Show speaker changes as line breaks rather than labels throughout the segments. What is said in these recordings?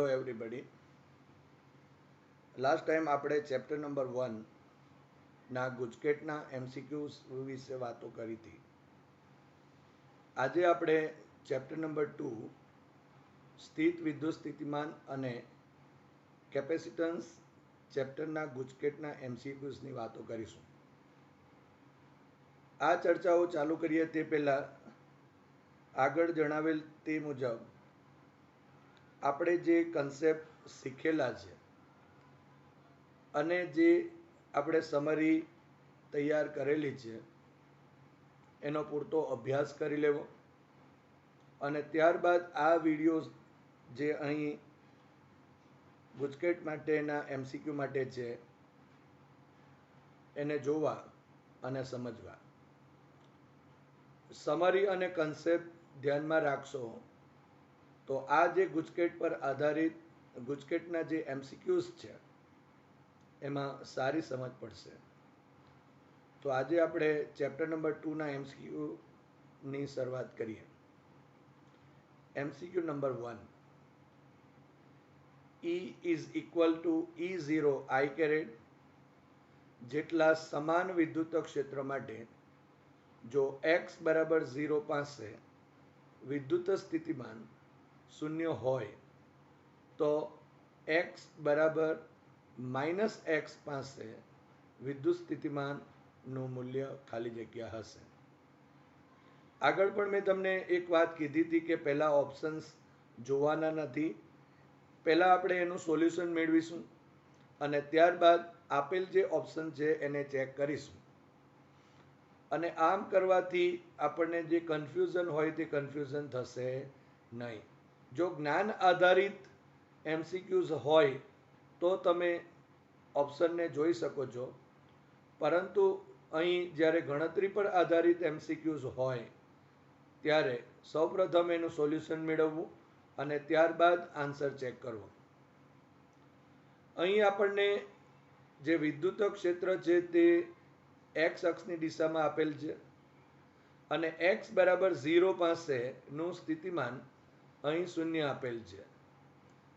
Hello everybody. Last time આપણે chapter number 1 ના ગુજકેટના MCQs વિશે વાતો કરી હતી. આજે આપણે ચેપ્ટર નંબર 2 સ્થિત વિદ્યુત સ્થિતિમાન અને કેપેસિટન્સ ચેપ્ટરના ગુજકેટના એમસીક્યુઝની વાતો કરીશું. આ ચર્ચાઓ ચાલુ કરીએ તે પહેલાં આગળ જણાવેલ તે મુજબ આપણે જે કન્સેપ્ટ શીખેલા છે અને જે આપણે સમરી તૈયાર કરેલી છે એનો પૂરતો અભ્યાસ કરી લેવો અને ત્યારબાદ આ વિડીયો જે અહીં ગુજકેટ માટેના એમસીક્યુ માટે છે એને જોવા અને સમજવા. સમરી અને કન્સેપ્ટ ધ્યાનમાં રાખશો તો આ જે ગુજકેટ પર આધારિત ગુજકેટના જે એમસીક્યુઝ છે એમાં સારી સમજ પડશે. તો આજે આપણે ચેપ્ટર નંબર 2 ના એમસીક્યુની શરૂઆત કરીએ. MCQ number 1, E is equal to E0 I caret જેટલા સમાન વિદ્યુત ક્ષેત્ર માટે જો x બરાબર 0 પાસે વિદ્યુત સ્થિતિમાન 0 હોય તો x બરાબર -x પાસે વિદ્યુત સ્થિતિમાનનું મૂલ્ય ખાલી જગ્યા હશે. આગળ પણ મેં તમને એક વાત કીધી હતી કે પહેલાં ઓપ્શન્સ જોવાના નથી, પહેલાં આપણે એનું સોલ્યુશન મેળવીશું અને ત્યારબાદ આપેલ જે ઓપ્શન છે એને ચેક કરીશું. અને આમ કરવાથી આપણને જે કન્ફ્યુઝન હોય તે કન્ફ્યુઝન થશે નહીં. જો જ્ઞાન આધારિત એમસીક્યુઝ હોય તો તમે ઓપ્શનને જોઈ શકો છો, પરંતુ અહીં જ્યારે ગણતરી પર આધારિત એમસીક્યુઝ હોય ત્યારે સૌપ્રથમ એનું સોલ્યુશન મેળવવું અને ત્યારબાદ આન્સર ચેક કરવો. અહીં આપણને જે વિદ્યુત ક્ષેત્ર છે તે એક્સ અક્ષની દિશામાં આપેલ છે અને એક્સ બરાબર 0 પાસેનું સ્થિતિમાન અહીં 0 આપેલ છે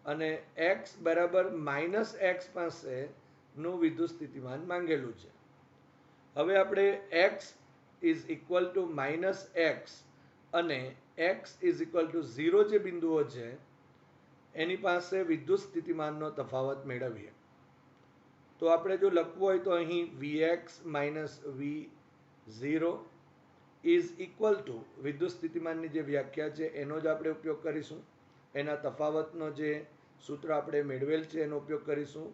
અને એક્સ બરાબર -x પાસેનું વિદ્યુત સ્થિતિમાન માંગેલું છે. હવે આપણે x is equal two -x અને x ઇઝ ઇક્વલ ટુ 0 જે બિંદુઓ છે એની પાસે વિદ્યુત સ્થિતિમાનનો તફાવત મેળવીએ. તો આપણે જો લખવું હોય તો અહીં Vx V0 is equal two વિદ્યુત સ્થિતિમાનની જે વ્યાખ્યા છે એનો જ આપણે ઉપયોગ કરીશું. એના તફાવતનો જે સૂત્ર આપણે મેળવેલ છે એનો ઉપયોગ કરીશું.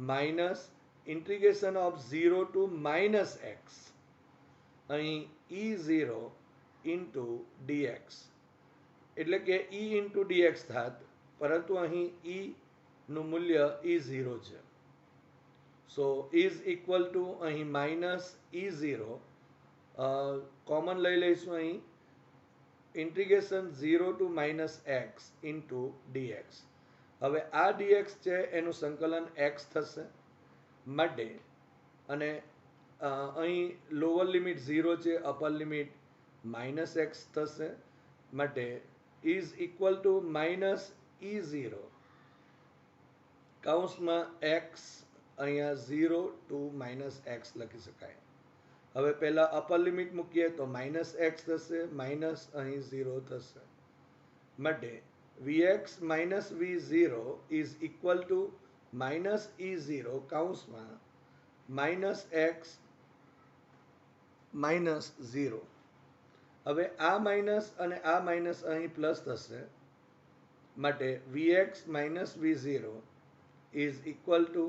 Minus integration of 0 to -x અહીં E0 ઇન્ટુ dx એટલે કે E ઇન્ટુ dx થાત, પરંતુ અહીં E નું મૂલ્ય E0 છે. સો ઇઝ ઇક્વલ ટુ અહીં -E0 કોમન લઈ લઈશું. અહીં integration 0 to -x into dx. હવે આ dx છે એનું સંકલન x થશે માટે અને અહીં લોઅર લિમિટ 0 છે, અપર લિમિટ -x થશે માટે ઇઝ ઇક્વલ ટુ -E0 કૌંસમાં x અહીંયા 0 ટુ -x લખી શકાય. હવે પહેલાં અપર લિમિટ મૂકીએ તો -x થશે, માઇનસ અહીં 0 થશે માટે Vx V0 is equal to -E0 કૌંસમાં -x -0. હવે આ માઇનસ અને આ માઇનસ અહીં પ્લસ થશે માટે Vx V0 is equal two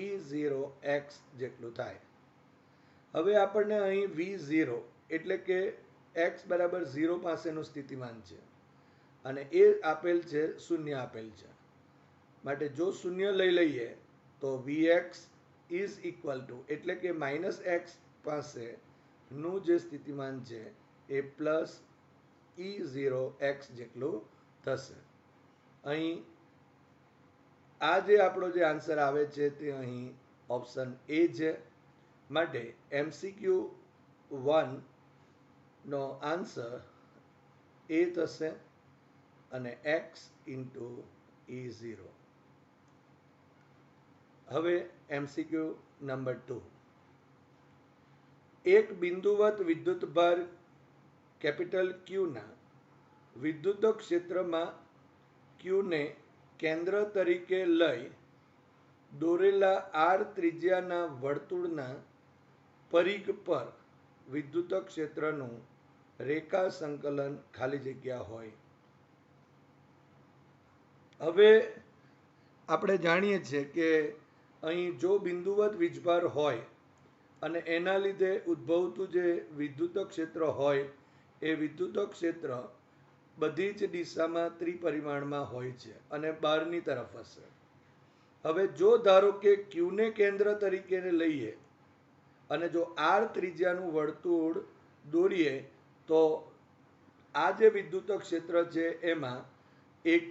E0x જેટલું થાય. હવે આપણને અહીં V0 એટલે કે x બરાબર 0 પાસેનું સ્થિતિમાન છે અને એ આપેલ છે 0 આપેલ છે માટે જો 0 લઈ લઈએ તો Vx ઇઝ ઇક્વલ ટુ એટલે કે -x પાસેનું જે સ્થિતિમાન છે એ પ્લસ E0x જેટલું થશે. અહીં આ જે આપણો જે આન્સર આવે છે તે અહીં ઓપ્શન એ છે માટે MCQ 1 નો આન્સર એ થશે અને x ઇન્ટુ E0. હવે MCQ નંબર 2. એક બિંદુવત વિદ્યુતભાર કેપિટલ Q ના વિદ્યુત ક્ષેત્રમાં Q ને કેન્દ્ર તરીકે લઈ દોરેલા R ત્રિજ્યાના વર્તુળના પરિઘ પર વિદ્યુત ક્ષેત્રનું રેખા સંકલન ખાલી જગ્યા હોય. હવે આપણે જાણીએ છીએ કે અહીં જો બિંદુવત વીજભાર હોય અને એના લીધે ઉદ્ભવતું જે વિદ્યુત ક્ષેત્ર હોય એ વિદ્યુત ક્ષેત્ર બધી જ દિશામાં ત્રિપરિમાણમાં હોય છે અને બહારની તરફ હશે. હવે જો ધારો કે ક્યુને કેન્દ્ર તરીકે લઈએ અને જો આર ત્રિજ્યાનું વર્તુળ દોરીએ તો આ જે વિદ્યુત ક્ષેત્ર છે એમાં એક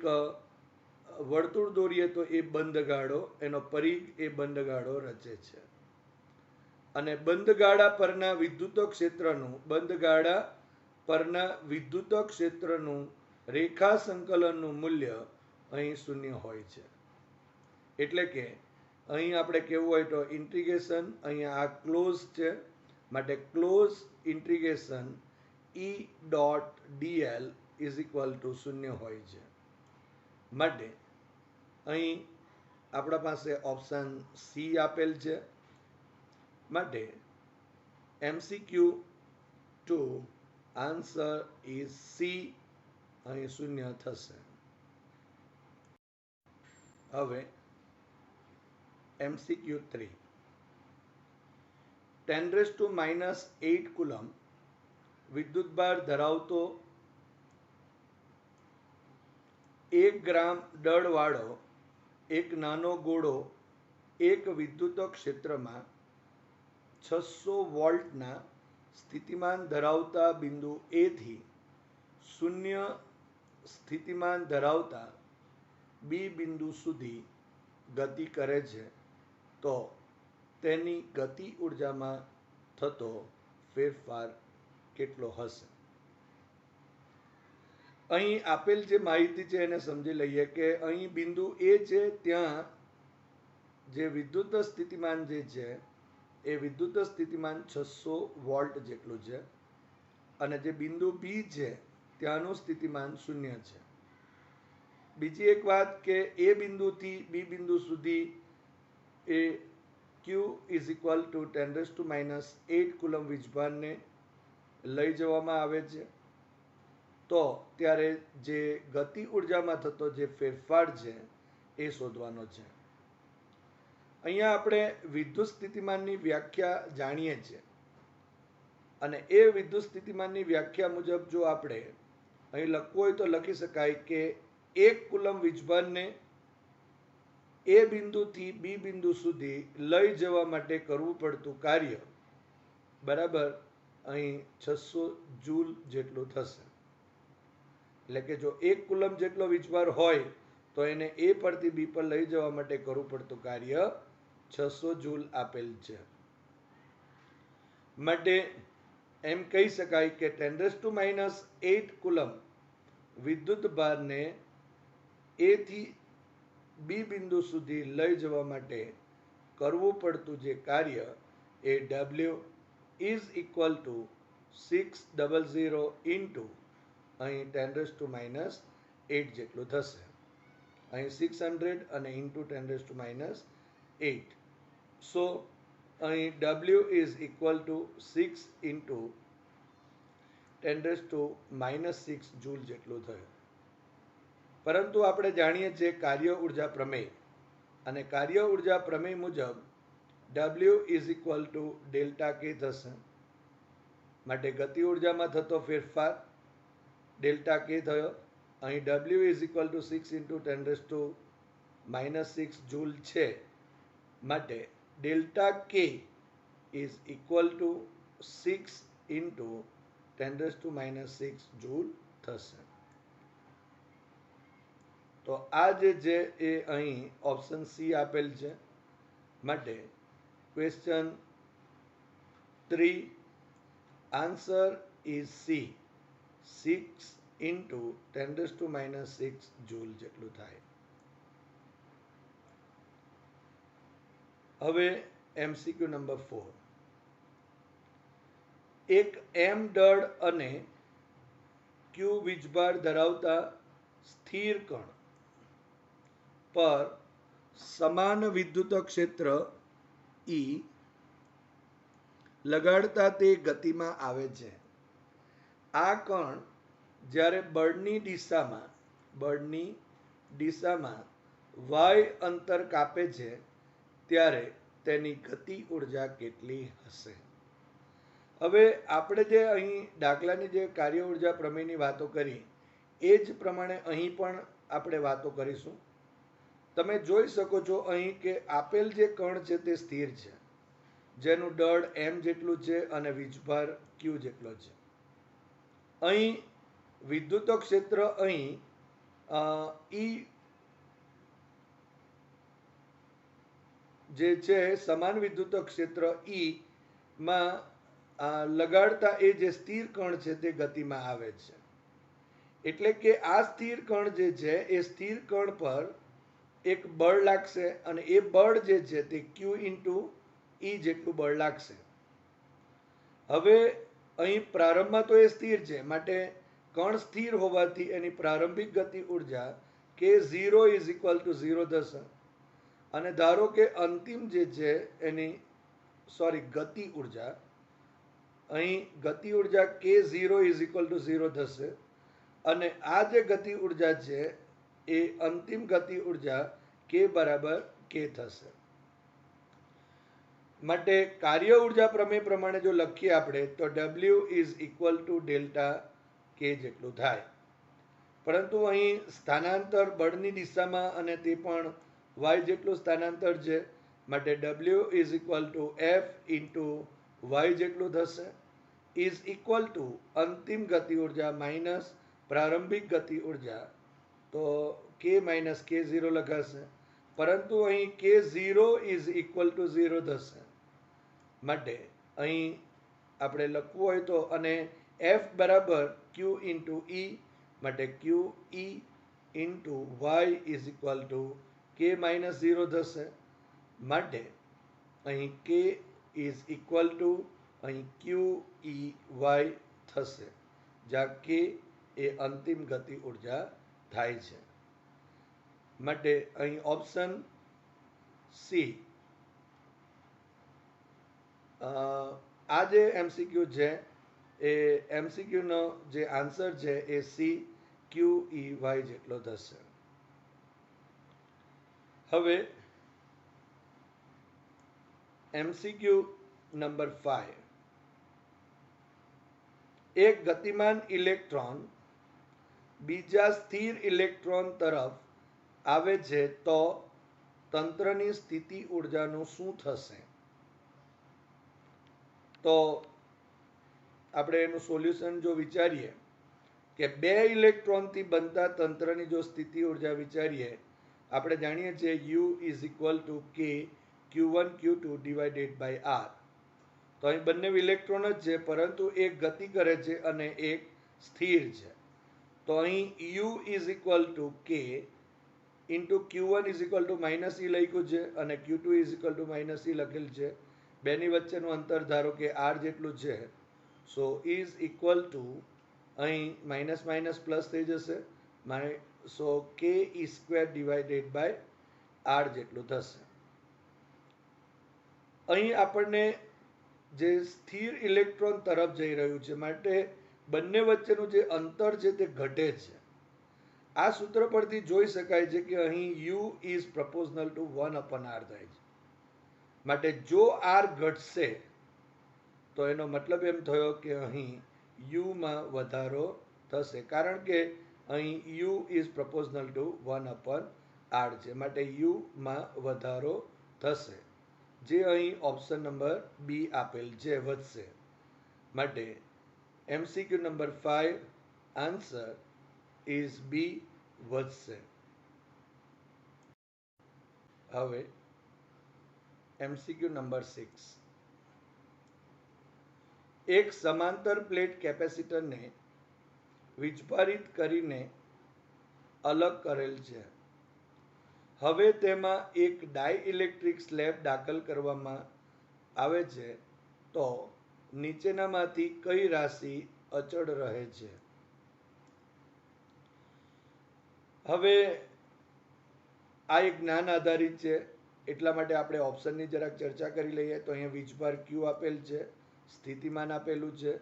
વર્તુળ દોરીએ તો એ બંધગાળો, એનો પરિઘ એ બંધગાળો રચે છે. અને બંધગાળા પરના વિદ્યુત ક્ષેત્રનું રેખા સંકલનનું મૂલ્ય અહીં 0 હોય છે. એટલે કે અહીં આપણે કેવું હોય તો ઇન્ટિગ્રેશન, અહીંયા આ ક્લોઝ છે માટે close integration E.dl is equal to 0 હોય છે. માટે અહીં આપણા પાસે ઓપ્શન સી આપેલ છે. માટે MCQ 2 આન્સર ઇઝ સી, અહીં 0 થશે. હવે MCQ 3. 10⁻⁸ કુલમ વિદ્યુતભાર ધરાવતો 1 ગ્રામ દળવાળો એક નાનો ગોળો એક વિદ્યુત ક્ષેત્રમાં 600 વોલ્ટના સ્થિતિમાન ધરાવતા બિંદુ A થી 0 સ્થિતિમાન ધરાવતા B બિંદુ સુધી ગતિ કરે છે તો તેની ગતિ ઉર્જામાં થતો ફેરફાર કેટલો હશે? અહીં આપેલ જે માહિતી છે એને સમજી લઈએ કે અહીં બિંદુ A છે, ત્યાં જે વિદ્યુત સ્થિતિમાન જે છે એ વિદ્યુત સ્થિતિમાન 600 વોલ્ટ જેટલું છે અને જે બિંદુ B છે ત્યાંનું સ્થિતિમાન 0 છે. બીજી એક વાત કે એ બિંદુથી બી બિંદુ સુધી એ Q ઇઝ ઇક્વલ ટુ 10⁻⁸ કુલમ વીજભારને લઈ જવામાં આવે છે તો ત્યારે જે ગતિ ઉર્જામાં થતો જે ફેરફાર છે એ શોધવાનો છે. અહીંયા આપણે વિદ્યુત સ્થિતિમાનની વ્યાખ્યા જાણીએ છીએ અને એ વિદ્યુત સ્થિતિમાનની વ્યાખ્યા મુજબ જો આપણે અહીં લખવું હોય તો લખી શકાય કે 1 કુલમ વીજભારને એ બિંદુથી બી બિંદુ સુધી લઈ જવા માટે કરવું પડતું કાર્ય બરાબર અહીં 600 જૂલ જેટલું થશે. એટલે કે જો 1 કુલમ જેટલો વીજભાર હોય તો એને એ પરથી બી પર લઈ જવા માટે કરવું પડતું કાર્ય 600 જૂલ આપેલ છે. માટે એમ કહી શકાય કે 10⁻⁸ કુલમ વિદ્યુત ભારને એ થી બી બિંદુ સુધી લઈ જવા માટે કરવું પડતું જે કાર્ય એ W is equal two 600 into અહીં 10⁻⁸ જેટલું થશે. અહીં 600 અને ઇન્ટુ 10⁻⁸. સો અહીં W is equal two 6 into 10⁻⁻6 joule જેટલું થયું. પરંતુ આપણે જાણીએ છીએ કાર્ય ઉર્જા પ્રમેય, અને કાર્ય ઉર્જા પ્રમેય મુજબ W is equal to delta K થશે. માટે ગતિ ઉર્જામાં થતો ફેરફાર ડેલ્ટા K થયો. અહીં W is equal two 6 into 10⁻⁻6 joule છે. માટે delta K is equal two 6 into 10⁻⁻6 joule થશે. તો આ જે છે એ અહીં ઓપ્શન સી આપેલ છે. માટે question 3 answer is C, 6 into 10⁻⁶ joule જેટલું થાય. હવે MCQ નંબર 4, એક m દળ અને q વીજભાર ધરાવતા સ્થિર કણ પર સમાન વિદ્યુત ક્ષેત્ર E લગાડતા તે ગતિમાં આવે છે. આ કણ જ્યારે બળની દિશામાં y અંતર કાપે છે ત્યારે તેની ગતિ ઉર્જા કેટલી હશે? હવે આપણે જે અહીં દાખલાની જે કાર્ય ઉર્જા પ્રમેયની વાતો કરી એ જ પ્રમાણે અહીં પણ આપણે વાતો કરીશું. તમે જોઈ શકો છો અહીં કે આપેલ જે કણ છે તે સ્થિર છે, જેનું દળ m જેટલું છે અને વીજભાર q જેટલો છે. અહીં વિદ્યુત ક્ષેત્ર અહીં E જે છે સમાન વિદ્યુત ક્ષેત્ર E માં લગાડતા એ જે સ્થિર કણ છે તે ગતિમાં આવે છે. એટલે કે આ સ્થિર કણ જે છે એ સ્થિર કણ પર એક બળ લાગશે અને એ બળ જે છે તે q ઇન્ટુ E જેટલું બળ લાગશે. હવે અહીં પ્રારંભમાં તો એ સ્થિર છે, માટે કણ સ્થિર હોવાથી એની પ્રારંભિક ગતિ ઉર્જા k0 = 0 થશે. અને ધારો કે અંતિમ જે છે એની ગતિ ઉર્જા, અહીં ગતિ ઉર્જા k0 = 0 થશે અને આ જે ગતિ ઉર્જા છે એ અંતિમ ગતિ ઉર્જા k બરાબર k થશે. માટે કાર્ય ઉર્જા પ્રમેય પ્રમાણે જો લખીએ આપણે તો W = ડેલ્ટા k જેટલું થાય. પરંતુ અહીં સ્થાનાંતર બળની દિશામાં અને તે પણ y જેટલું સ્થાનાંતર છે, માટે W = F * y જેટલું થશે. = અંતિમ ગતિ ઉર્જા માઇનસ પ્રારંભિક ગતિ ઉર્જા, તો k - k0 લખાશે. પરંતુ અહીં k0 = 0 થશે, માટે અહીં આપણે લખવું હોય તો, અને F બરાબર q ઇન્ટુ E, માટે q E into y = k - 0 થશે. માટે અહીં k અહીં q E y થશે, જ્યાં k એ અંતિમ ગતિ ઉર્જા થાય છે. માટે અહીં ઓપ્શન C, આ જે MCQ છે એ MCQ નો જે આન્સર છે એ C q E y જેટલો થશે. હવે MCQ નંબર 5, એક ગતિમાન ઇલેક્ટ્રોન બીજા સ્થિર ઇલેક્ટ્રોન તરફ આવે છે તો તંત્રની સ્થિતિ ઉર્જાનું શું થશે? તો આપણે એનું સોલ્યુશન જો વિચારીએ કે બે ઇલેક્ટ્રોનથી બનતા તંત્રની જો સ્થિતિ ઉર્જા વિચારીએ, આપણે જાણીએ છીએ U = k q1 q2 / r. તો અહીં બંને ઇલેક્ટ્રોન જ છે, પરંતુ એક ગતિ કરે છે અને એક સ્થિર છે. તો અહીં U = k into q1 = -e લખ્યું છે અને q2 = -e લખેલ છે. બેની વચ્ચેનું અંતર ધારો કે r જેટલું છે. સો અહીં માઇનસ પ્લસ થઈ જશે, સો k² / r જેટલું થશે. અહીં આપણને જે સ્થિર ઇલેક્ટ્રોન તરફ જઈ રહ્યું છે, માટે બંને વચ્ચેનું જે અંતર છે તે ઘટે છે. આ સૂત્ર પરથી જોઈ શકાય છે કે અહીં U = 1/r થાય છે. માટે જો r ઘટશે તો એનો મતલબ એમ થયો કે અહીં U માં વધારો થશે, કારણ કે અહીં U = 1/r છે. માટે U માં વધારો થશે, જે અહીં ઓપ્શન નંબર B આપેલ છે, વધશે. માટે MCQ number 5 answer is B, વધશે. હવે MCQ નંબર 6, એક સમાંતર પ્લેટ કેપેસિટરને વીજભારિત કરીને અલગ કરેલ છે. હવે તેમાં એક ડાઇઇલેક્ટ્રિક સ્લેબ દાખલ કરવામાં આવે છે તો નીચેનામાંથી કઈ રાશિ અચળ રહે છે? હવે આ એક જ્ઞાન આધારિત છે, એટલા માટે આપણે ઓપ્શનની જરાક ચર્ચા કરી લઈએ. તો અહીંયા વીજભાર ક્યુ આપેલ છે, સ્થિતિમાન આપેલું છે,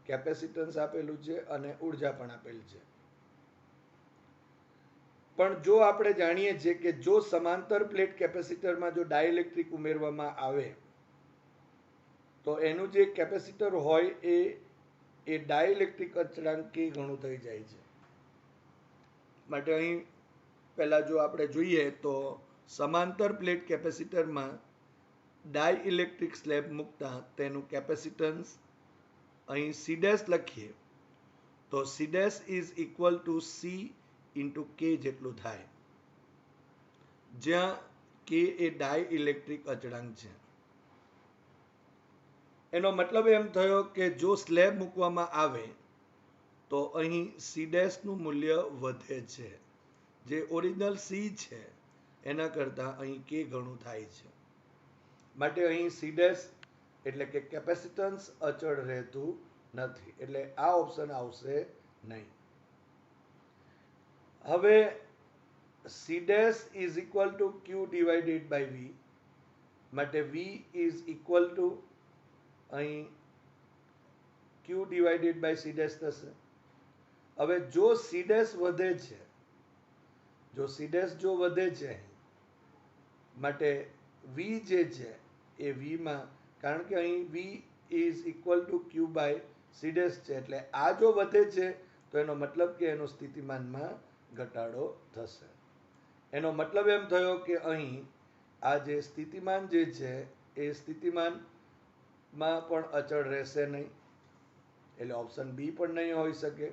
કેપેસિટન્સ આપેલું છે અને ઉર્જા પણ આપેલ છે. પણ જો આપણે જાણીએ છીએ કે જો સમાંતર પ્લેટ કેપેસિટરમાં જો ડાઇલેક્ટ્રિક ઉમેરવામાં આવે તો એનું જે કેપેસિટર હોય એ ડાઇલેક્ટ્રિક અચળાંક કે ઘણું થઈ જાય છે. માટે અહીં પહેલા જો આપણે જોઈએ તો સમાંતર પ્લેટ કેપેસિટરમાં ડાઇઇલેક્ટ્રિક સ્લેબ મૂકતા તેનું કેપેસિટન્સ અહીં સી ડેશ લખીએ તો C dash is equal two C into કે જેટલું થાય, જ્યાં કે એ ડાઇઇલેક્ટ્રિક અચળાંક છે. એનો મતલબ એમ થયો કે જો સ્લેબ મૂકવામાં આવે તો અહીં સી ડેશનું મૂલ્ય વધે છે, જે ઓરિજિનલ સી છે એના કરતાં અહીં કે ઘણું થાય છે. માટે અહીં સી ડેશ એટલે કે કેપેસિટન્સ અચળ રહેતું નથી, એટલે આ ઓપ્શન આવશે નહીં. હવે C dash is equal to Q divided by V, માટે વી ઇઝ ઇક્વલ ટુ અહીં Q divided by C dash થશે. હવે જો સી ડેશ વધે છે, જો સી ડેશ જો વધે છે માટે વી જે છે એ વીમાં, કારણ કે અહીં V is equal to Q by C dash છે, એટલે આ જો વધે છે તો એનો મતલબ કે એનો સ્થિતિમાનમાં ઘટાડો થશે. એનો મતલબ એમ થયો કે અહીં આ જે સ્થિતિમાન જે છે એ સ્થિતિમાનમાં પણ અચળ રહેશે નહીં, એટલે ઓપ્શન બી પણ નહીં હોઈ શકે.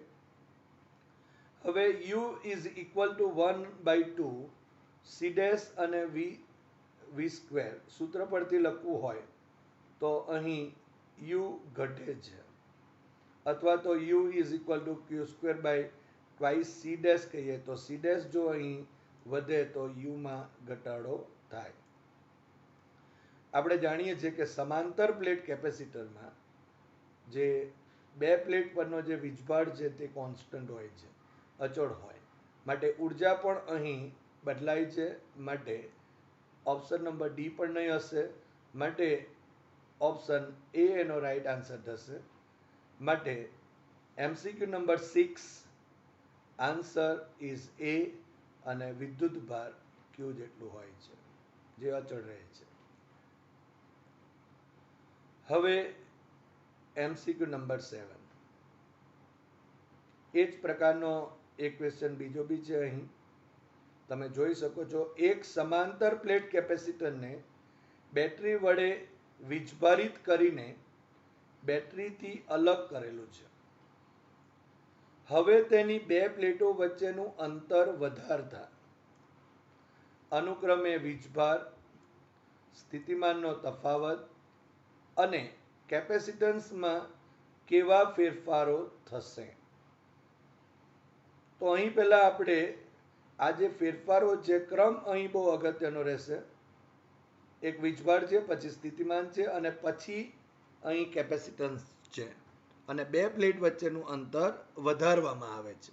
હવે you is equal two 1/2 C dash અને વી સ્ક્વેર સૂત્ર પરથી લખવું હોય તો અહીં યુ ઘટે છે, અથવા તો U is equal to Q square by twice C dash કહીએ તો સી ડેશ જો અહીં વધે તો યુમાં ઘટાડો થાય. આપણે જાણીએ છીએ કે સમાંતર પ્લેટ કેપેસિટરમાં જે બે પ્લેટ પરનો જે વીજભાર છે તે કોન્સ્ટન્ટ હોય છે, અચળ હોય, માટે ઉર્જા પણ અહીં બદલાય છે. માટે ઓપ્શન નંબર ડી પણ નહીં હશે, માટે ઓપ્શન એ એનો રાઈટ આન્સર થશે. માટે MCQ નંબર 6 આન્સર ઇઝ એ, અને વિદ્યુત ભાર ક્યુ જેટલું હોય છે જે અચળ રહે છે. હવે MCQ નંબર 7 એ જ પ્રકારનો એક ક્વેશ્ચન બીજો બી છે. અહીં તમે જોઈ શકો છો, એક સમાંતર પ્લેટ કેપેસિટરને બેટરી વડે વીજભારિત કરીને બેટરીથી અલગ કરેલું છે. હવે તેની બે પ્લેટો વચ્ચેનું અંતર વધારતા અનુક્રમે વીજભાર, સ્થિતિમાનનો તફાવત અને કેપેસિટન્સમાં કેવા ફેરફારો થશે? તો અહીં પહેલા આપણે આ જે ફેરફારો છે, ક્રમ અહીં બહુ અગત્યનો રહેશે. એક વીજભાર છે, પછી સ્થિતિમાન છે અને પછી અહીં કેપેસિટન્સ છે, અને બે પ્લેટ વચ્ચેનું અંતર વધારવામાં આવે છે.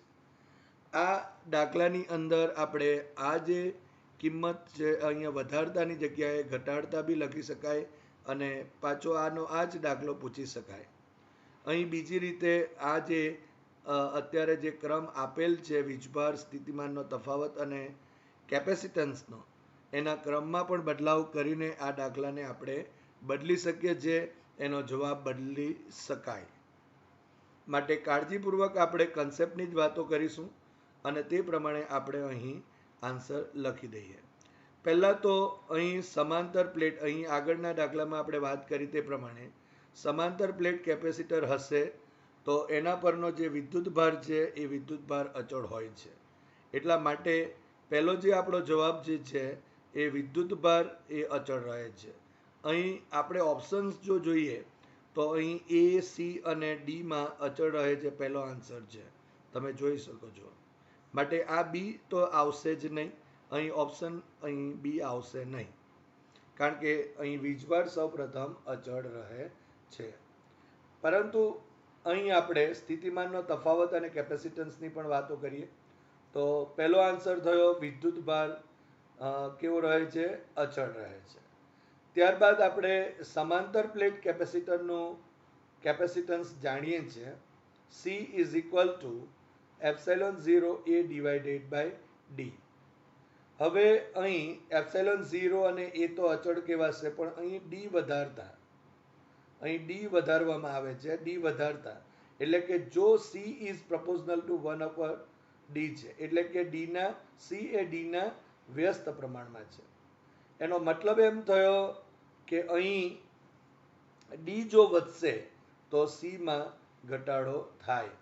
આ દાખલાની અંદર આપણે આ જે કિંમત છે અહીંયા વધારતાની જગ્યાએ ઘટાડતા બી લખી શકાય, અને પાછો આ જ દાખલો પૂછી શકાય. અહીં બીજી રીતે આ જે અત્યારે જે ક્રમ આપેલ છે વીજભાર, સ્થિતિમાનનો તફાવત અને કેપેસિટન્સનો, એના ક્રમમાં પણ બદલાવ કરીને આ દાખલાને આપણે બદલી શકીએ છીએ, એનો જવાબ બદલી શકાય. માટે કાળજીપૂર્વક આપણે કન્સેપ્ટની જ વાતો કરીશું અને તે પ્રમાણે આપણે અહીં આન્સર લખી દઈએ. પહેલાં તો અહીં સમાંતર પ્લેટ, અહીં આગળના દાખલામાં આપણે વાત કરી તે પ્રમાણે સમાંતર પ્લેટ કેપેસિટર હશે તો એના પરનો જે વિદ્યુત ભાર છે એ વિદ્યુત ભાર અચળ હોય છે. એટલા માટે પહેલો જે આપણો જવાબ જે છે એ વિદ્યુત ભાર એ અચળ રહે છે. અહીં આપણે ઓપ્શન્સ જો જોઈએ તો અહીં એ, સી અને ડીમાં અચળ રહે છે, પહેલો આન્સર છે, તમે જોઈ શકો છો. માટે આ બી તો આવશે જ નહીં, અહીં ઓપ્શન અહીં બી આવશે નહીં, કારણ કે અહીં વીજભાર સૌપ્રથમ અચળ રહે છે. પરંતુ અહીં આપણે સ્થિતિમાનનો તફાવત અને કેપેસિટન્સની પણ વાતો કરીએ. તો પહેલો આન્સર થયો વિદ્યુત ભાર કેવો રહે છે? અચળ રહે છે. ત્યારબાદ આપણે સમાંતર પ્લેટ કેપેસિટરનું કેપેસિટન્સ જાણીએ છીએ. C is equal to epsilon 0 A divided by D. હવે અહીં એપ્સાઇલોન 0 અને એ તો અચળ કહેવાશે, પણ અહીં ડી વધારતા, અહીં ડી વધારવામાં આવે છે. ડી વધારતા એટલે કે જો સી ઇઝ પ્રપોઝનલ ટુ 1/d છે, એટલે કે ડીના સી એ ડીના વ્યસ્ત પ્રમાણમાં છે. એનો મતલબ એમ થયો કે અહીં ડી જો વધશે તો સીમાં ઘટાડો થાય.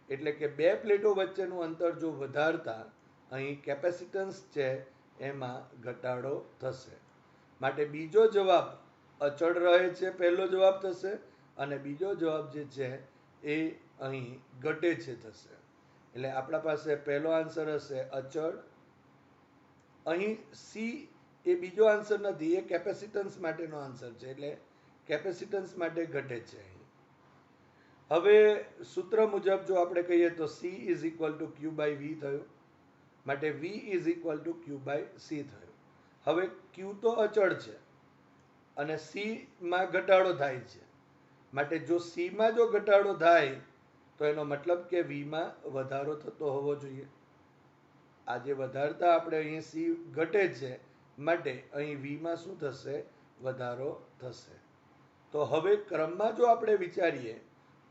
એટલે કે બે પ્લેટો વચ્ચેનું અંતર જો વધારતા અહીં કેપેસિટન્સ છે એમાં ઘટાડો થશે. માટે બીજો જવાબ અચળ રહે છે, પહેલો જવાબ થશે, અને બીજો જવાબ જે છે એ અહીં ઘટે છે થશે. એટલે આપણા પાસે પહેલો આન્સર હશે અચળ. અહીં સી એ બીજો આન્સર નથી, એ કેપેસિટન્સ માટેનો આન્સર છે, એટલે કેપેસિટન્સ માટે ઘટે છે અહીં. હવે સૂત્ર મુજબ જો આપણે કહીએ તો C is equal to Q by V થયું, માટે V is equal to Q by C થયું. હવે ક્યુ તો અચળ છે અને સીમાં ઘટાડો થાય છે, માટે જો સીમાં જો ઘટાડો થાય તો એનો મતલબ કે વીમાં વધારો થતો હોવો જોઈએ. આજે વધારતા આપણે અહીં સી ઘટે છે, માટે અહીં વીમાં શું થશે? વધારો થશે. તો હવે ક્રમમાં જો આપણે વિચારીએ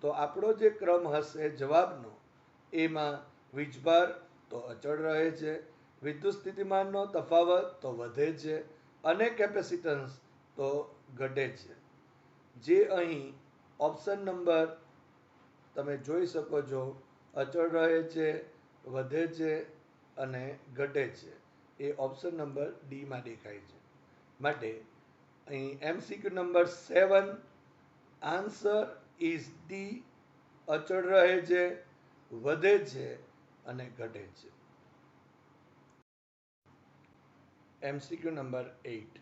તો આપણો જે ક્રમ હશે જવાબનો, એમાં વીજભાર તો અચળ રહે છે, વિદ્યુત સ્થિતિમાનનો તફાવત તો વધે છે, અને કેપેસિટન્સ તો ઘટે છે. જે અહીં ઓપ્શન નંબર તમે જોઈ શકો છો, અચળ રહે છે, વધે છે અને ઘટે છે, એ ઓપ્શન નંબર ડીમાં દેખાય છે. માટે અહીં MCQ number 7 answer is D. અચળ રહે છે, વધે છે અને ઘટે છે. MCQ નંબર 8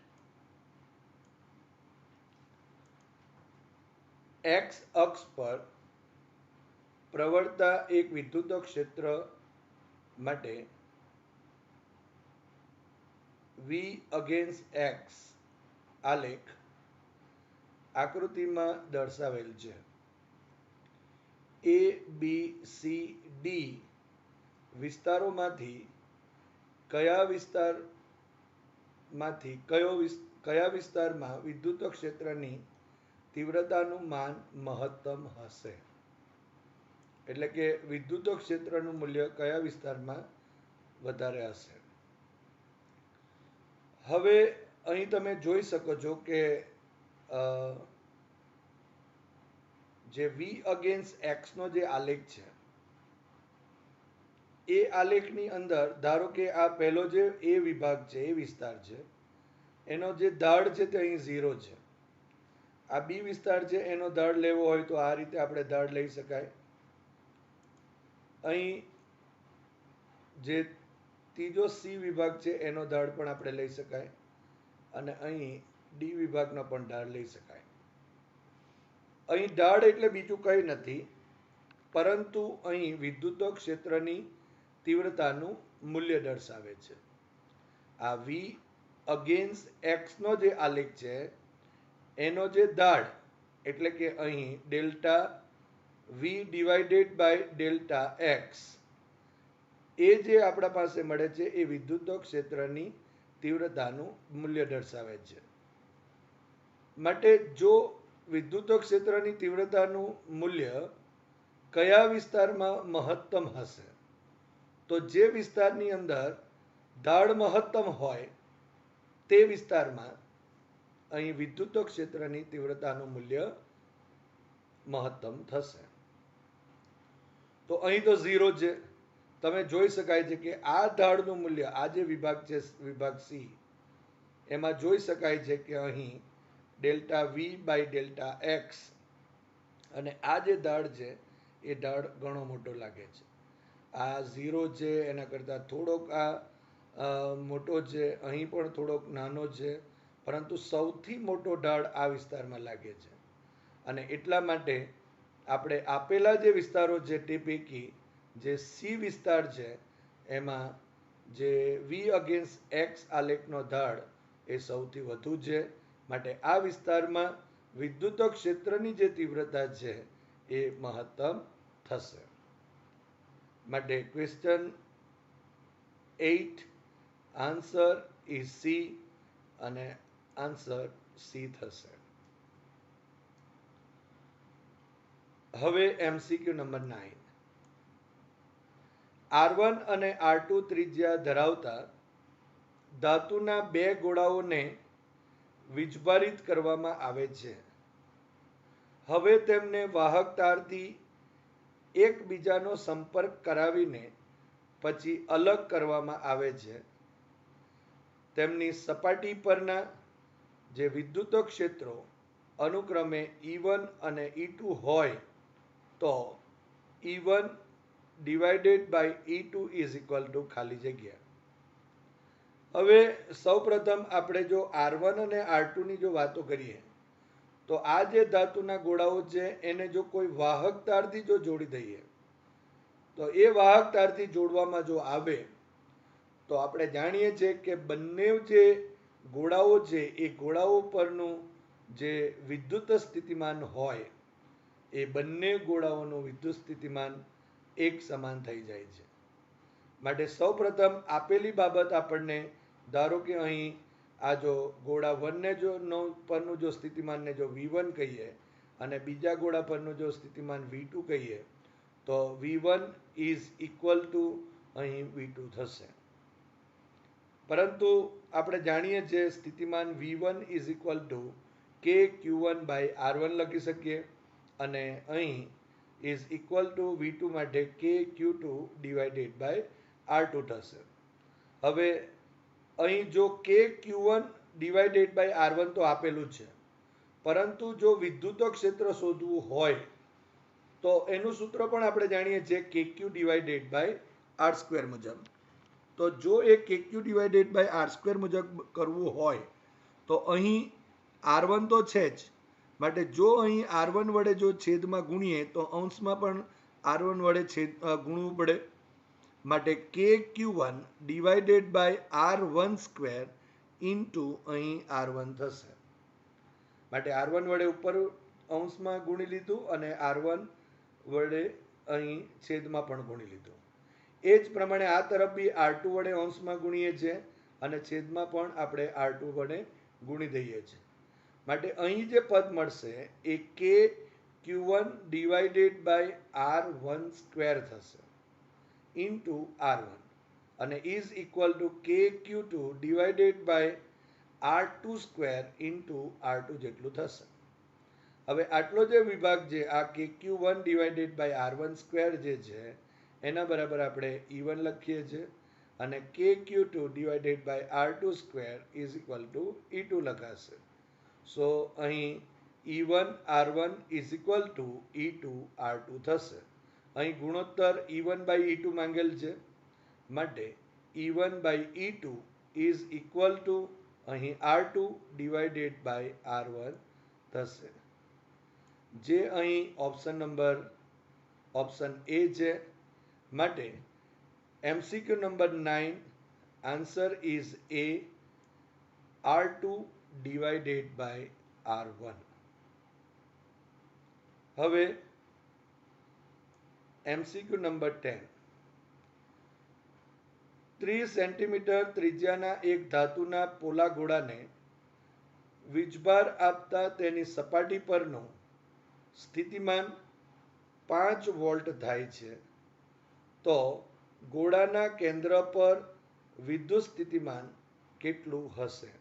એક્સ અક્ષ પર પ્રવર્તતા એક વિદ્યુત ક્ષેત્ર માટે વી અગેન્સ્ટ એક્સ આલેખ આકૃતિમાં દર્શાવેલ છે. એ બી સી ડી વિસ્તારોમાંથી કયા વિસ્તારમાં વિદ્યુત ક્ષેત્રની તીવ્રતાનું માન મહત્તમ હશે? એટલે કે વિદ્યુત ક્ષેત્રનું મૂલ્ય કયા વિસ્તારમાં વધારે હશે? હવે અહીં તમે જોઈ શકો છો કે જે વી અગેન્સ્ટ એક્સનો જે આલેખ છે, એ આલેખની અંદર ધારો કે આ પહેલો જે એ વિભાગ છે, એ વિસ્તાર છે, એનો જે ઢાળ છે તે અહીં 0 છે. આ બી વિસ્તાર છે, એનો ઢાળ લેવો હોય તો આ રીતે આપણે ઢાળ લઈ શકાય. અહીં જે ત્રીજો સી વિભાગ છે એનો ઢાળ પણ આપણે લઈ શકાય, અને અહીં ડી વિભાગનો પણ ઢાળ લઈ શકાય. અહીં ઢાળ એટલે બીજું કંઈ નથી, પરંતુ અહીં વિદ્યુત ક્ષેત્રની તીવ્રતાનું મૂલ્ય દર્શાવે છે. આ વી અગેન્સ્ટ એક્સનો જે આલેખ છે એનો જે ઢાળ એટલે કે અહીં delta V divided by delta X, એ જે આપણા પાસે મળે છે એ વિદ્યુત ક્ષેત્રની તીવ્રતાનું મૂલ્ય દર્શાવે છે. માટે જો વિદ્યુત ક્ષેત્રની તીવ્રતાનું મૂલ્ય કયા વિસ્તારમાં મહત્તમ હશે, તો જે વિસ્તારની અંદર ઢાળ મહત્તમ હોય તે વિસ્તારમાં અહીં વિદ્યુત ક્ષેત્રની તીવ્રતાનું મૂલ્ય મહત્તમ થશે. તો અહીં તો 0 છે. તમે જોઈ શકાય છે કે આ ઢાળનું મૂલ્ય, આ જે વિભાગ છે વિભાગ સી, એમાં જોઈ શકાય છે કે અહીં delta V by delta X, અને આ જે ઢાળ છે એ ઢાળ ઘણો મોટો લાગે છે. આ 0 છે, એના કરતાં થોડોક આ મોટો છે, અહીં પણ થોડોક નાનો છે, પરંતુ સૌથી મોટો ઢાળ આ વિસ્તારમાં લાગે છે. અને એટલા માટે આપણે આપેલા જે વિસ્તારો છે તે પૈકી જે સી વિસ્તાર છે એમાં જે વી અગેન્સ્ટ એક્સ આલેખનો ઢાળ એ સૌથી વધુ છે. માટે આ વિસ્તારમાં વિદ્યુત ક્ષેત્રની જે તીવ્રતા છે એ મહત્તમ થશે. માટે ક્વેશ્ચન 8 આન્સર ઇઝ સી અને આન્સર સી થશે. હવે MCQ નંબર 9. R1 અને R2 ત્રિજ્યા ધરાવતા ધાતુના બે ગોળાઓને વીજભારિત કરવામાં આવે છે. હવે તેમને વાહક તારથી એકબીજાનો સંપર્ક કરાવીને પછી અલગ કરવામાં આવે છે. તેમની સપાટી પરના જે વિદ્યુત ક્ષેત્રો અનુક્રમે E1 અને E2 હોય તો E1 divided by E2 is equal to ખાલી જગ્યા. હવે સૌપ્રથમ આપણે જો R1 અને R2 ની જો વાતો કરીએ તો આ જે ધાતુના ગોળાઓ છે એને જો કોઈ વાહક તારથી જો જોડી દઈએ તો એ વાહક તારથી જોડવામાં જો આવે તો આપણે જાણીએ છીએ કે બંને જે ગોળાઓ છે એ ગોળાઓ પરનું જે વિદ્યુત સ્થિતિમાન હોય એ બંને ગોળાઓનું વિદ્યુત સ્થિતિમાન એક સમાન થઈ જાય છે. માટે સૌપ્રથમ આપેલી બાબત આપણને ધારો કે અહીં આ જો ગોળા 1 ને જો પરનું જો સ્થિતિમાનને જો V1 કહીએ અને બીજા ગોળા પરનું જો સ્થિતિમાન V2 કહીએ તો V1 ઇઝ ઇક્વલ ટુ અહીં V2 થશે. પરંતુ આપણે જાણીએ છીએ સ્થિતિમાન V1 is equal two KQ1 by R1 લખી શકીએ અને અહીં ઇઝ ઇક્વલ ટુ V2 માટે KQ2 ડિવાઇડેડ બાય R2 થશે. હવે અહીં જો KQ1 ડિવાઇડેડ બાય R1 તો આપેલું છે, પરંતુ જો વિદ્યુત ક્ષેત્ર શોધવું હોય તો એનું સૂત્ર પણ આપણે જાણીએ છીએ KQ ડિવાઇડેડ બાય R² મુજબ. તો જો એ KQ ડિવાઇડેડ બાય R² મુજબ કરવું હોય તો અહીં R1 તો છે જ, માટે જો અહીં R1 વડે જો છેદમાં ગુણીએ તો અંશમાં પણ R1 વડે ગુણવું પડે. માટે KQ1 divided by R1² into અહીં R1 થશે. માટે R1 વડે ઉપર અંશમાં ગુણી લીધું અને R1 વડે અહીં છેદમાં પણ ગુણી લીધું. એ જ પ્રમાણે આ તરફ બી R2 વડે અંશમાં ગુણીએ છીએ અને છેદમાં પણ આપણે R2 વડે ગુણી દઈએ છીએ. માટે અહીં જે પદ મળશે એ KQ1 ડિવાઇડેડ બાય R1² થશે ઇન્ટુ R1 અને is equal to KQ2 divided by R2² into R2 જેટલું થશે. હવે આટલો જે વિભાગ છે આ KQ1 ડિવાઇડેડ બાય R1² જે છે એના બરાબર આપણે E1 લખીએ છીએ અને KQ2 divided by R2² is equal to E2 લખાશે. સો અહીં E1 R1 is equal to E2 R2 થશે. અહીં ગુણોત્તર E1 બાય E2 માંગેલ છે, માટે E1 by E2 is equal to અહીં R2 ડિવાઇડેડ બાય R1 થશે, જે અહીં ઓપ્શન એ છે. માટે MCQ number 9 answer is A, R2 divided by R1. હવે MCQ નંબર 10. 30 સેન્ટીમીટર ત્રિજ્યાના એક ધાતુના પોલા ગોળાને વીજભાર આપતા તેની સપાટી પરનું સ્થિતિમાન 5 વોલ્ટ થાય છે, તો ગોળાના કેન્દ્ર પર વિદ્યુત સ્થિતિમાન કેટલું હશે?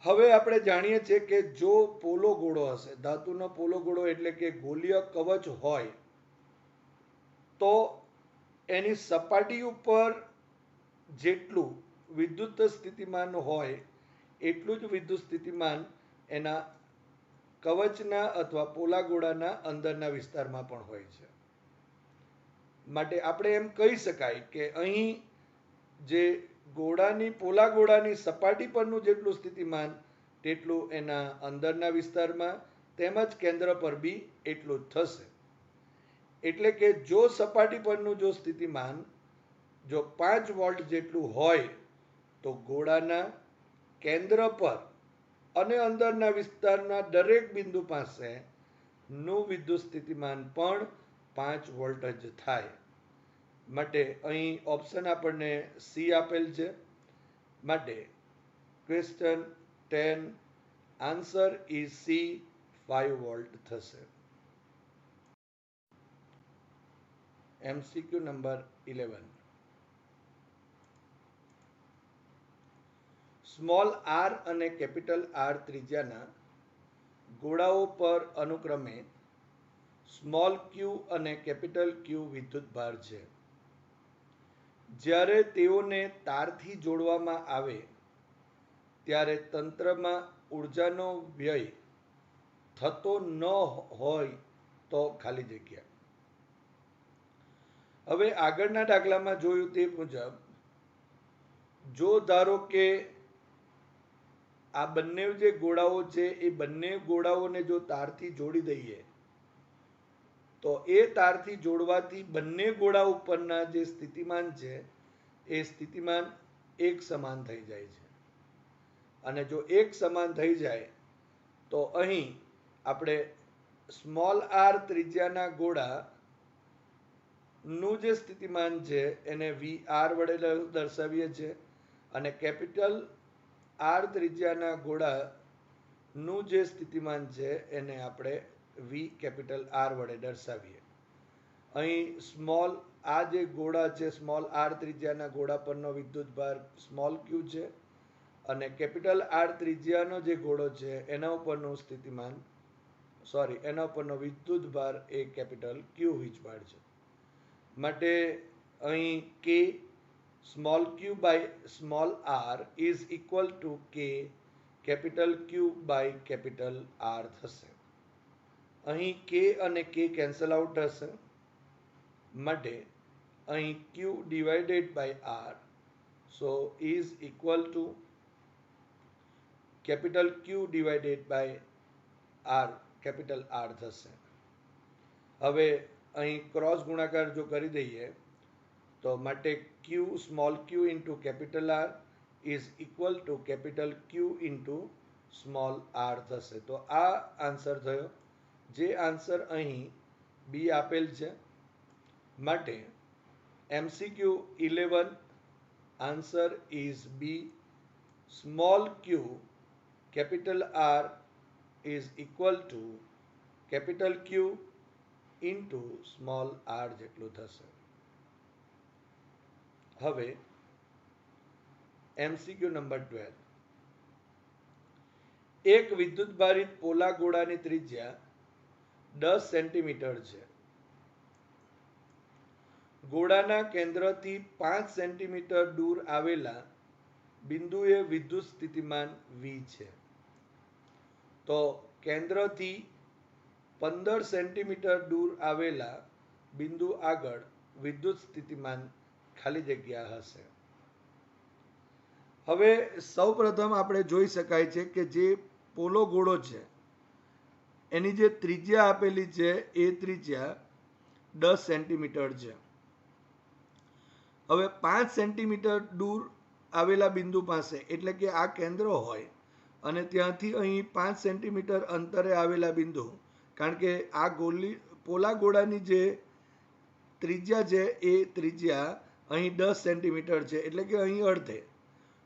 હવે આપણે જાણીએ છીએ કે જો પોલો ગોળો હશે, ધાતુનો પોલો ગોળો એટલે કે ગોળીય કવચ હોય, તો એની સપાટી ઉપર જેટલું વિદ્યુત સ્થિતિમાન હોય એટલું જ વિદ્યુત સ્થિતિમાન એના કવચના અથવા પોલા ગોળાના અંદરના વિસ્તારમાં પણ હોય છે. માટે આપણે એમ કહી શકાય કે અહીં જે ગોળાની પોલા ગોળાની સપાટી પરનું જેટલું સ્થિતિમાન તેટલું એના અંદરના વિસ્તારમાં તેમજ કેન્દ્ર પર બી એટલું જ થશે. એટલે કે જો સપાટી પરનું જો સ્થિતિમાન જો 5 વોલ્ટ જેટલું હોય તો ગોળાના કેન્દ્ર પર અને અંદરના વિસ્તારના દરેક બિંદુ પાસે નું વિદ્યુત સ્થિતિમાન પણ 5 વોલ્ટ જ થાય. માટે અહીં ઓપ્શન આપણને સી આપેલ છે. માટે question 10 answer is C 5 volt થશે. MCQ number 11. સ્મોલ આર અને કેપિટલ આર ત્રિજ્યાના ગોળાઓ પર અનુક્રમે સ્મોલ ક્યુ અને કેપિટલ ક્યુ વિદ્યુતભાર છે. જ્યારે તેઓને તારથી જોડવામાં આવે ત્યારે તંત્રમાં ઉર્જાનો વ્યય થતો ન હોય તો ખાલી જગ્યા. હવે આગળના દાખલામાં જોયું તે મુજબ જો ધારો કે આ બંને જે ગોળાઓ છે એ બંને ગોળાઓને જો તારથી જોડી દઈએ તો એ તારથી જોડવાથી બંને ગોળા ઉપરના જે સ્થિતિમાન છે એ સ્થિતિમાન એક સમાન થઈ જાય છે. અને જો એક સમાન થઈ જાય તો અહીં આપણે સ્મોલ આર ત્રિજ્યાના ગોળા નું જે સ્થિતિમાન છે એને VR વડે દર્શાવીએ છીએ અને કેપિટલ આર ત્રિજ્યાના ગોળાનું જે સ્થિતિમાન છે એને આપણે V કેપિટલ R વડે દર્શાવીએ. અહીં સ્મોલ આ જે ગોળા છે સ્મોલ આર ત્રિજ્યાના ગોળા પરનો વિદ્યુતભાર સ્મોલ ક્યુ છે અને કેપિટલ આર ત્રિજ્યાનો જે ગોળો છે એના ઉપરનું સ્થિતિમાન એના ઉપરનો વિદ્યુતભાર એ કેપિટલ ક્યુ વીજભાર છે. માટે અહીં K small Q by small R is equal to K capital Q by capital R થશે. અહીં કે અને કે કેન્સલ આઉટ થશે. માટે અહીં Q divided by R so is equal to capital Q divided by R capital R થશે. હવે અહીં ક્રોસ ગુણાકાર જો કરી દઈએ તો માટે Q small Q into capital R is equal to capital Q into small R થશે. તો આ આન્સર થયો. જે આન્સર અહીં બી આપેલ છે. માટે MCQ 11 answer is B. Small Q capital R is equal to capital Q into small R જેટલું થશે. હવે MCQ નંબર 12. એક વિદ્યુતભારિત પોલા ગોળાની ત્રિજ્યા 10 સેન્ટીમીટર છે. ગોળાના કેન્દ્રથી 5 સેન્ટીમીટર દૂર આવેલા બિંદુએ વિદ્યુત સ્થિતિમાન V છે. તો કેન્દ્રથી 15 સેન્ટીમીટર દૂર આવેલા બિંદુ આગળ વિદ્યુત સ્થિતિમાન ખાલી જગ્યા હશે. હવે સૌપ્રથમ આપણે જોઈ શકાય છે કે જે પોલો ગોળો છે એની જે ત્રિજ્યા આપેલી છે એ ત્રિજ્યા 10 સેન્ટીમીટર છે. હવે 5 સેન્ટીમીટર દૂર આવેલા બિંદુ પાસે એટલે કે આ કેન્દ્ર હોય અને ત્યાંથી અહીં 5 સેન્ટીમીટર અંતરે આવેલા બિંદુ, કારણ કે આ પોલા ગોળાની જે ત્રિજ્યા છે એ ત્રિજ્યા અહીં 10 સેન્ટીમીટર છે એટલે કે અહીં અડધે.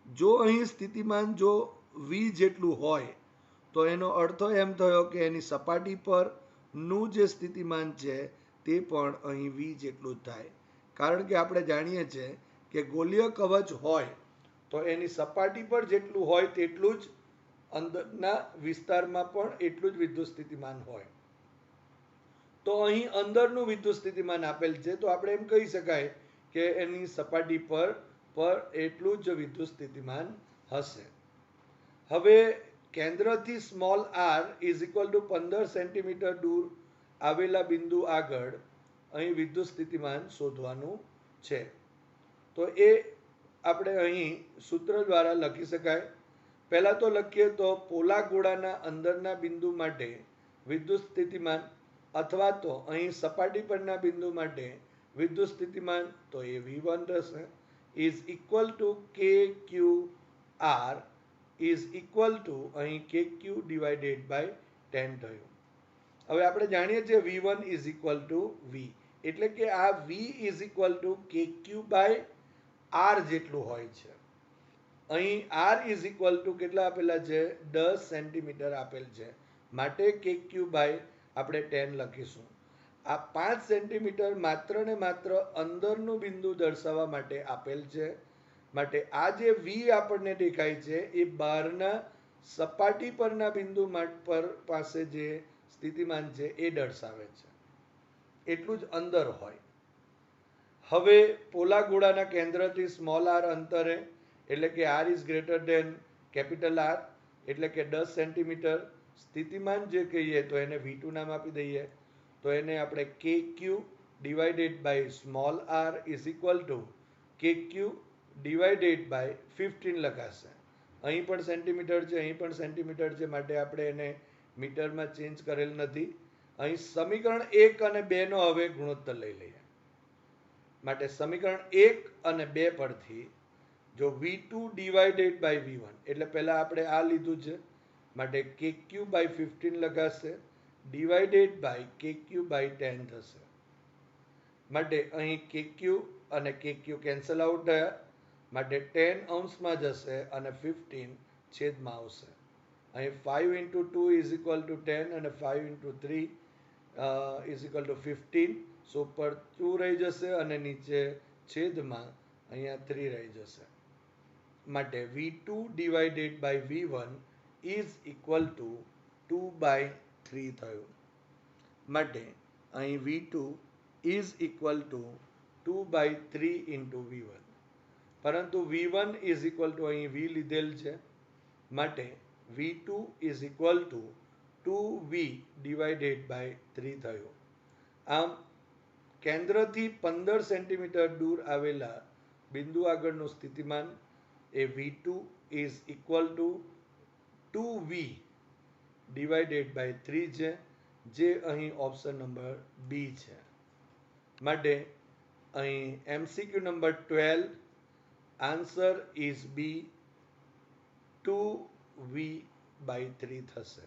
જો અહીં સ્થિતિમાન જો V જેટલું હોય તો એનો અર્થ એમ થયો કે એની સપાટી પરનું જે સ્થિતિમાન છે તે પણ અહીં V જેટલું જ થાય. કારણ કે આપણે જાણીએ છીએ કે ગોલીય કવચ હોય તો એની સપાટી પર જેટલું હોય તેટલું જ અંદરના વિસ્તારમાં પણ એટલું જ વિદ્યુત સ્થિતિમાન હોય. તો અહીં અંદરનું વિદ્યુત સ્થિતિમાન આપેલ છે તો આપણે એમ કહી શકાય કે એની સપાટી પર એટલું જ વિદ્યુત સ્થિતિમાન હશે. હવે કેન્દ્રથી small R is equal to 15 centimetre દૂર આવેલા બિંદુ આગળ અહીં વિદ્યુત સ્થિતિમાન શોધવાનું છે. તો એ આપણે અહીં સૂત્ર દ્વારા લખી શકાય. પહેલા તો લખીએ તો પોલા ગોળાના અંદરના બિંદુ માટે વિદ્યુત સ્થિતિમાન અથવા તો અહીં સપાટી પરના બિંદુ માટે વિદ્યુત સ્થિતિમાન તો એ V1 રહેશે is equal to K Q R is equal to અહીં કે ક્યુ ડિવાઇડેડ બાય 10 થયું. હવે આપણે જાણીએ છીએ V1 is equal two V, એટલે કે આ V is equal to K Q by R જેટલું હોય છે. અહીં આર ઇઝ ઇક્વલ ટુ કેટલા આપેલા છે? 10 સેન્ટીમીટર આપેલ છે, માટે કે ક્યુ બાય આપણે 10 લખીશું. આ 5 સેન્ટીમીટર માત્ર ને માત્ર અંદરનું બિંદુ દર્શાવવા માટે આપેલ છે, માટે આ જે V આપણને દેખાય છે એ બહારના સપાટી પરના બિંદુ પર પાસે જે સ્થિતિમાન છે એ દર્શાવે છે, એટલું જ અંદર હોય. હવે પોલા ગોળાના કેન્દ્રથી સ્મોલ આર અંતરે, એટલે કે R is greater than capital R, એટલે કે 10 સેન્ટીમીટર સ્થિતિમાન જે કહીએ તો એને V2 નામ આપી દઈએ. તો એને આપણે K Q divided by small R is equal to K Q divided by 15 લખાશે. અહીં પણ સેન્ટીમીટર છે, અહીં પણ સેન્ટીમીટર છે, માટે આપણે એને મીટરમાં ચેન્જ કરેલ નથી. અહીં સમીકરણ 1 અને 2 નો હવે ગુણોત્તર લઈ લઈએ. માટે સમીકરણ 1 અને 2 પરથી જો V2 ડિવાઇડેડ બાય V1, એટલે પહેલા આપણે આ લીધું છે, માટે કે ક્યુ બાય 15 લખાશે ડિવાઇડેડ બાય કે ક્યુ બાય 10 થશે. માટે અહીં કે ક્યુ અને કે ક્યુ કેન્સલ આઉટ થયા, માટે 10 અંશમાં જશે અને 15 છેદમાં આવશે. અહીં 5 ઇન્ટુ 2 ઇઝ ઇક્વલ ટુ 10 અને 5 ઇન્ટુ 3 ઇઝ ઇક્વલ ટુ 15. સો ઉપર 2 રહી જશે અને નીચે છેદમાં અહીંયા 3 રહી જશે. માટે V2 divided by V1 is equal to 2/3 થયું. માટે અહીં V2 is equal to 2/3 into V1, પરંતુ V1 ઇઝ ઇક્વલ ટુ અહીં V લીધેલ છે, માટે V2 is equal to 2V divided by 3 થયું. આમ કેન્દ્રથી 15 સેન્ટીમીટર દૂર આવેલા બિંદુ આગળનું સ્થિતિમાન એ V2 is equal to 2V divided by 3 છે, જે અહીં ઓપ્શન નંબર બી છે. માટે અહીં MCQ number 12 answer is B 2V/3 થશે.